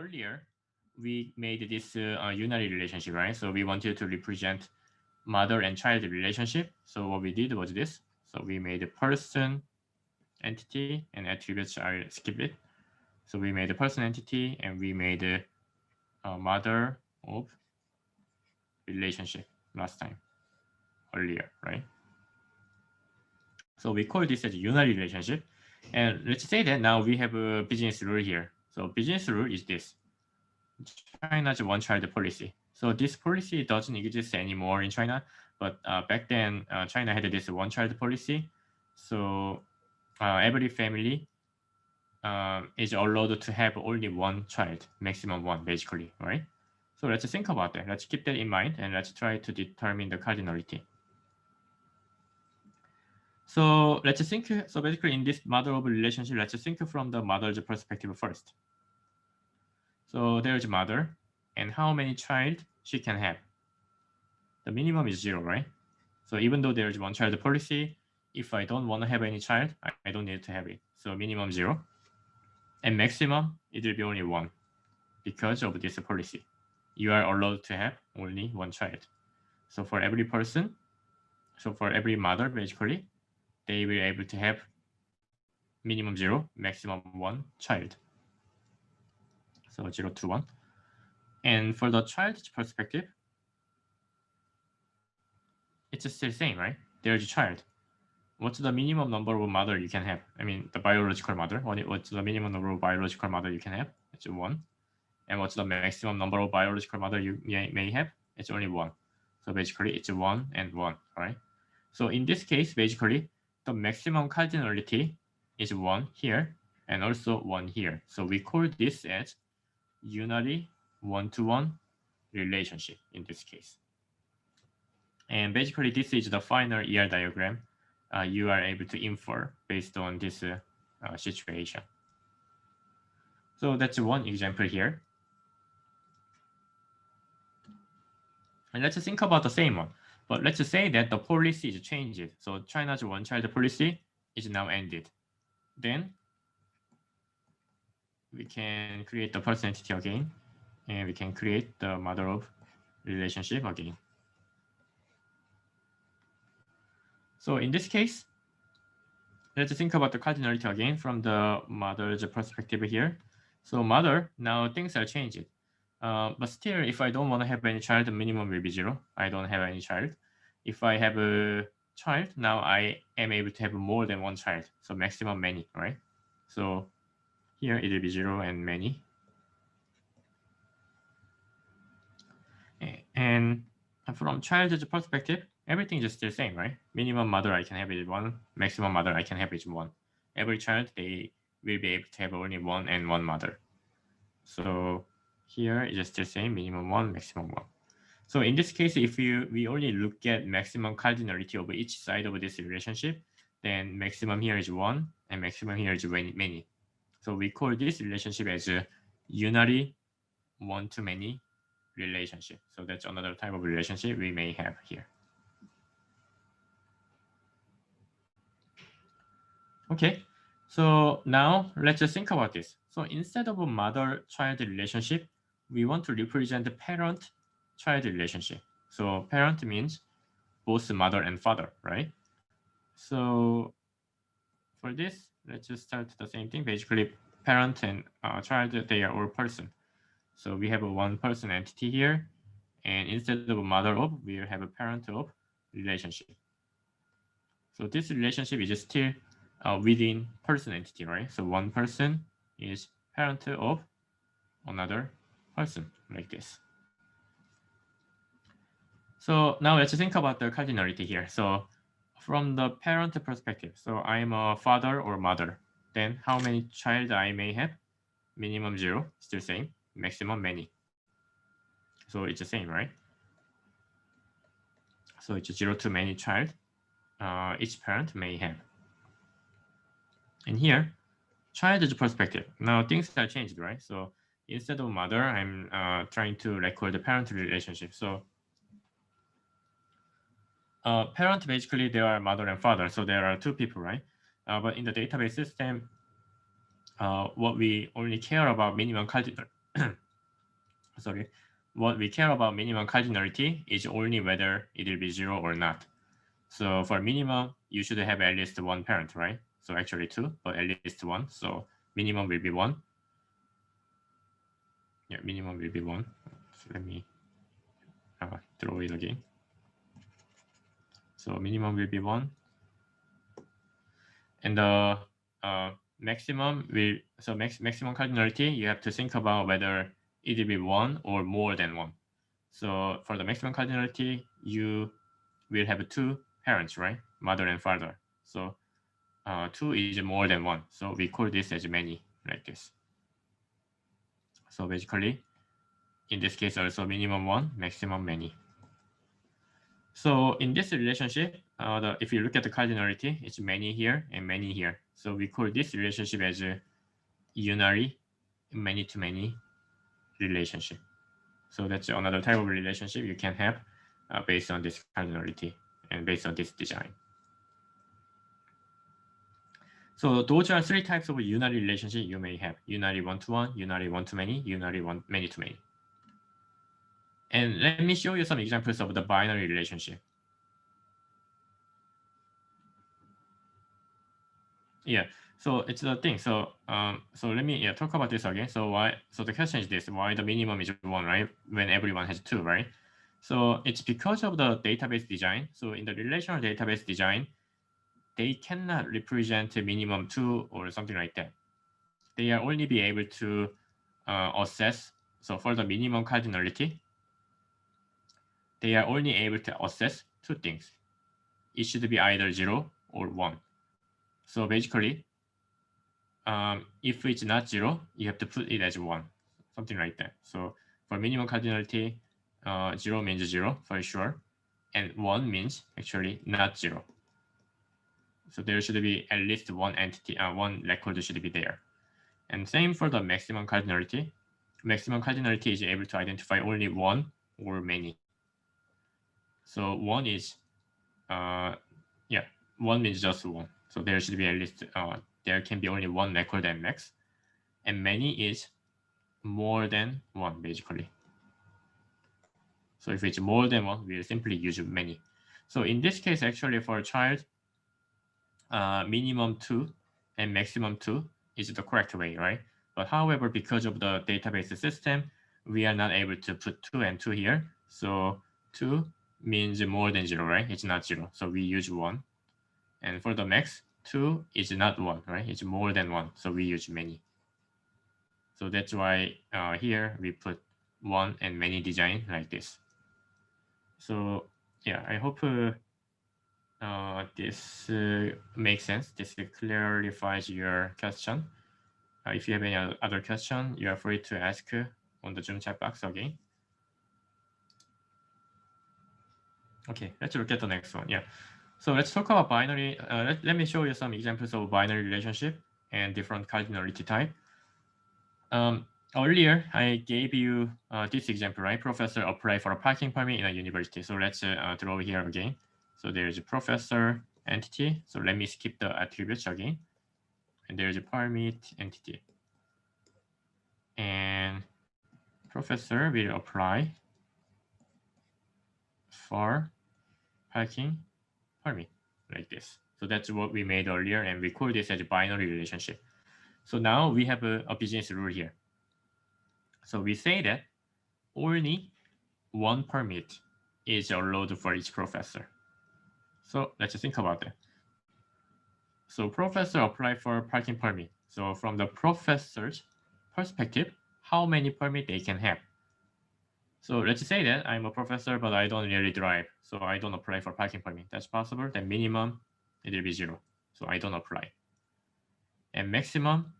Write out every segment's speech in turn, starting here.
earlier we made this unary relationship, right? So we wanted to represent mother and child relationship. So what we did was this. So we made a person entity and attributes. I'll skip it. So we made a person entity and we made a mother of relationship last time, earlier, right? So we call this as a unary relationship. And let's say that now we have a business rule here. So business rule is this. China's one-child policy. So this policy doesn't exist anymore in China, but back then China had this one-child policy. So every family is allowed to have only one child, maximum one, basically, right? So let's think about that. Let's keep that in mind, and let's try to determine the cardinality. So let's think. So basically, in this mother of relationship, let's think from the mother's perspective first. So there's mother, and how many child she can have? The minimum is 0, right? So even though there's one child policy, if I don't want to have any child, I don't need to have it. So minimum 0, and maximum it will be only 1 because of this policy. You are allowed to have only one child. So for every person, so for every mother, basically, they will be able to have minimum 0, maximum 1 child. So 0 to 1. And for the child's perspective, it's still the same, right? There's a child. What's the minimum number of mother you can have? I mean, the biological mother. What's the minimum number of biological mother you can have? It's 1. And what's the maximum number of biological mother you may have? It's only 1. So basically, it's 1 and 1, right? So in this case, basically, the maximum cardinality is 1 here and also 1 here. So we call this as unary one-to-one relationship in this case. And basically, this is the final ER diagram you are able to infer based on this situation. So that's one example here. And let's think about the same one. But let's say that the policy is changed. So China's one-child policy is now ended. Then we can create the person entity again, and we can create the mother of relationship again. So in this case, let's think about the cardinality again from the mother's perspective here. So mother, now things are changed. But still, if I don't want to have any child, the minimum will be 0. I don't have any child. If I have a child, now I am able to have more than one child. So maximum many, right? So here it will be 0 and many. And from child's perspective, everything is still the same, right? Minimum mother I can have is 1. Maximum mother I can have is 1. Every child, they will be able to have only 1 and 1 mother. So here it is still the same, minimum 1, maximum 1. So in this case, if we only look at maximum cardinality of each side of this relationship, then maximum here is 1 and maximum here is many. So we call this relationship as a unary one-to-many relationship. So that's another type of relationship we may have here. Okay, so now let's just think about this. So instead of a mother-child relationship, we want to represent the parent-child relationship. So parent means both mother and father, right? So for this, let's just start the same thing. Basically, parent and child, they are all person. So we have a one person entity here, and instead of a mother of, we have a parent of relationship. So this relationship is still within person entity, right? So one person is parent of another person, like this. So now let's think about the cardinality here. So from the parent perspective, so I'm a father or mother, then how many child I may have? Minimum 0, still same. Maximum many. So it's the same, right? So it's 0 to many child each parent may have. And here, child's perspective. Now things are changed, right? So instead of mother, I'm trying to record the parent relationship. So parent, basically, they are mother and father. So there are 2 people, right? But in the database system, what we only care about minimum sorry, what we care about minimum cardinality is only whether it will be 0 or not. So for minimum, you should have at least one parent, right? So actually 2, but at least 1. So minimum will be 1. Yeah, minimum will be 1. So let me draw it again. So minimum will be 1. And the maximum will, so maximum cardinality, you have to think about whether it will be 1 or more than 1. So for the maximum cardinality, you will have 2 parents, right? Mother and father. So 2 is more than 1. So we call this as many, like this. So basically, in this case also minimum 1, maximum many. So in this relationship, if you look at the cardinality, it's many here and many here. So we call this relationship as a unary, many-to-many relationship. So that's another type of relationship you can have based on this cardinality and based on this design. So those are 3 types of unary relationship you may have: unary one-to-one, unary one-to-many, unary many-to-many. And let me show you some examples of the binary relationship. Yeah, so it's the thing. So let me talk about this again. So the question is this: why the minimum is 1, right? When everyone has 2, right? So it's because of the database design. So in the relational database design, they cannot represent a minimum 2 or something like that. They are only be able to assess. So for the minimum cardinality, they are only able to assess 2 things. It should be either 0 or 1. So basically, if it's not 0, you have to put it as 1, something like that. So for minimum cardinality, 0 means 0 for sure, and 1 means actually not 0. So there should be at least one entity, one record should be there. And same for the maximum cardinality. Maximum cardinality is able to identify only 1 or many. So 1 is, 1 means just 1. So there should be at least, there can be only 1 record at max. And many is more than 1, basically. So if it's more than 1, we'll simply use many. So in this case, actually for a child, minimum 2 and maximum 2 is the correct way, right? But however, because of the database system, we are not able to put 2 and 2 here. So 2 means more than 0, right? It's not 0. So we use 1. And for the max, 2 is not 1, right? It's more than 1. So we use many. So that's why here we put 1 and many design like this. So yeah, I hope this makes sense. This clarifies your question. If you have any other question, you are free to ask on the Zoom chat box again. Okay, let's look at the next one. Yeah. So let's talk about binary. Let me show you some examples of binary relationship and different cardinality type. Earlier, I gave you this example, right? Professor apply for a parking permit in a university. So let's draw here again. So there's a professor entity. So let me skip the attributes again. And there's a permit entity. And professor will apply for parking permit like this. So that's what we made earlier, and we call this as a binary relationship. So now we have a business rule here. So we say that only 1 permit is allowed for each professor. So let's think about that. So professor apply for parking permit. So from the professor's perspective, how many permit they can have? So let's say that I'm a professor, but I don't really drive. So I don't apply for parking permit. That's possible. Then minimum, it will be 0. So I don't apply. And maximum,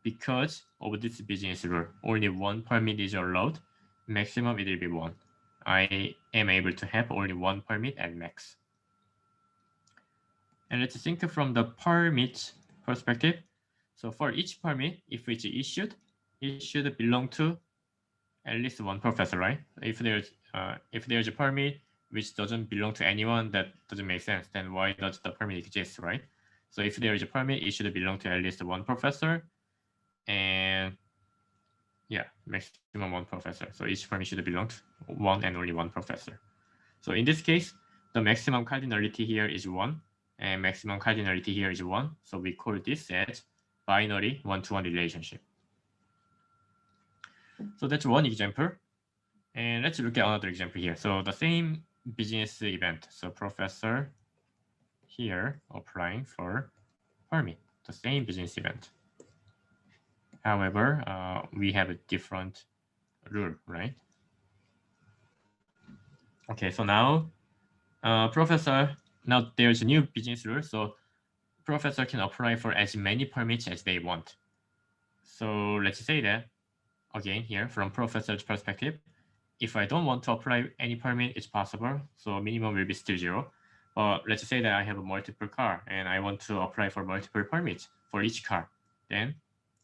because of this business rule, only 1 permit is allowed. Maximum, it will be 1. I am able to have only 1 permit at max. And let's think from the permit perspective. So for each permit, if it's issued, it should belong to at least 1 professor, right? If there's a permit which doesn't belong to anyone, that doesn't make sense. Then why does the permit exist, right? So if there is a permit, it should belong to at least 1 professor. And Yeah, maximum one professor. So each permit should belong to one and only one professor. So in this case, the maximum cardinality here is 1, and maximum cardinality here is 1. So we call this as binary one-to-one relationship. So that's one example. And let's look at another example here. So the same business event. So professor here applying for permit, the same business event. However, we have a different rule, right? Okay, so now professor, now there's a new business rule. So professor can apply for as many permits as they want. So let's say that, again, here from professor's perspective, if I don't want to apply any permit, it's possible. So minimum will be still 0. But let's say that I have a multiple car and I want to apply for multiple permits for each car. Then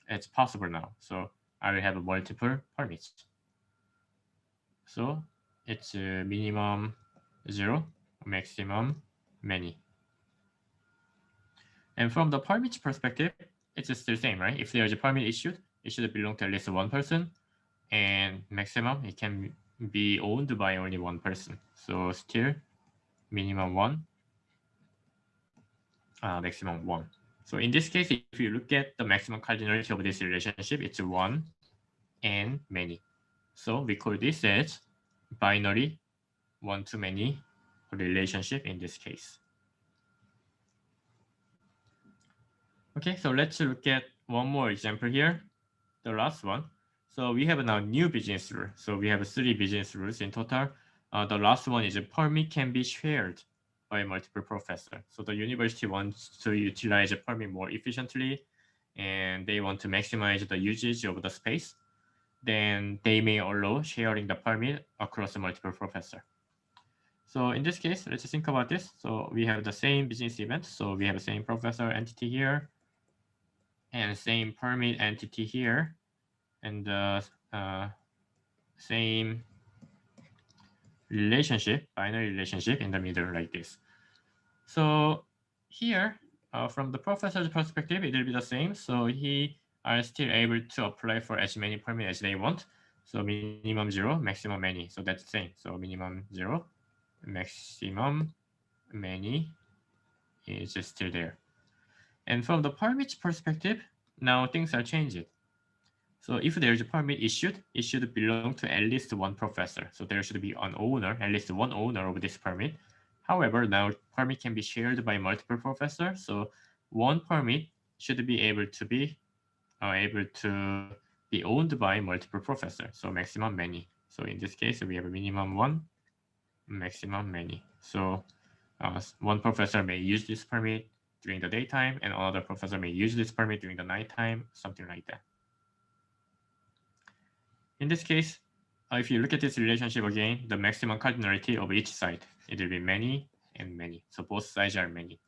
it's possible now. So I will have a multiple permits. So it's minimum 0, maximum many. And from the permits perspective, it's still the same, right? If there's a permit issued, it should belong to at least one person. And maximum, it can be owned by only one person. So still minimum 1, maximum 1. So in this case, if you look at the maximum cardinality of this relationship, it's 1 and many. So we call this as binary one-to-many relationship in this case. Okay, so let's look at one more example here, the last one. So we have now new business rule. So we have 3 business rules in total. The last one is a permit can be shared by multiple professors. So the university wants to utilize a permit more efficiently, and they want to maximize the usage of the space. Then they may allow sharing the permit across multiple professors. So in this case, let's think about this. So we have the same business event. So we have the same professor entity here and same permit entity here and the same relationship, binary relationship in the middle like this. So here, from the professor's perspective, it will be the same. So he are still able to apply for as many permits as they want. So minimum 0, maximum many. So that's the same. So minimum 0, maximum many is still there. And from the permits perspective, now things are changed. So if there is a permit issued, it should belong to at least one professor. So there should be an owner, at least one owner of this permit. However, now permit can be shared by multiple professors. So one permit should be able to be owned by multiple professors. So maximum many. So in this case, we have a minimum 1, maximum many. So one professor may use this permit during the daytime, and another professor may use this permit during the nighttime, something like that. In this case, if you look at this relationship again, the maximum cardinality of each side, it will be many and many. So both sides are many.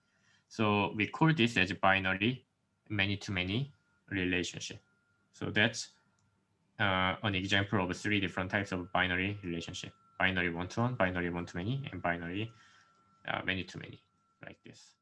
So we call this as a binary many-to-many relationship. So that's an example of 3 different types of binary relationship: binary one-to-one, binary one-to-many, and binary many-to-many, like this.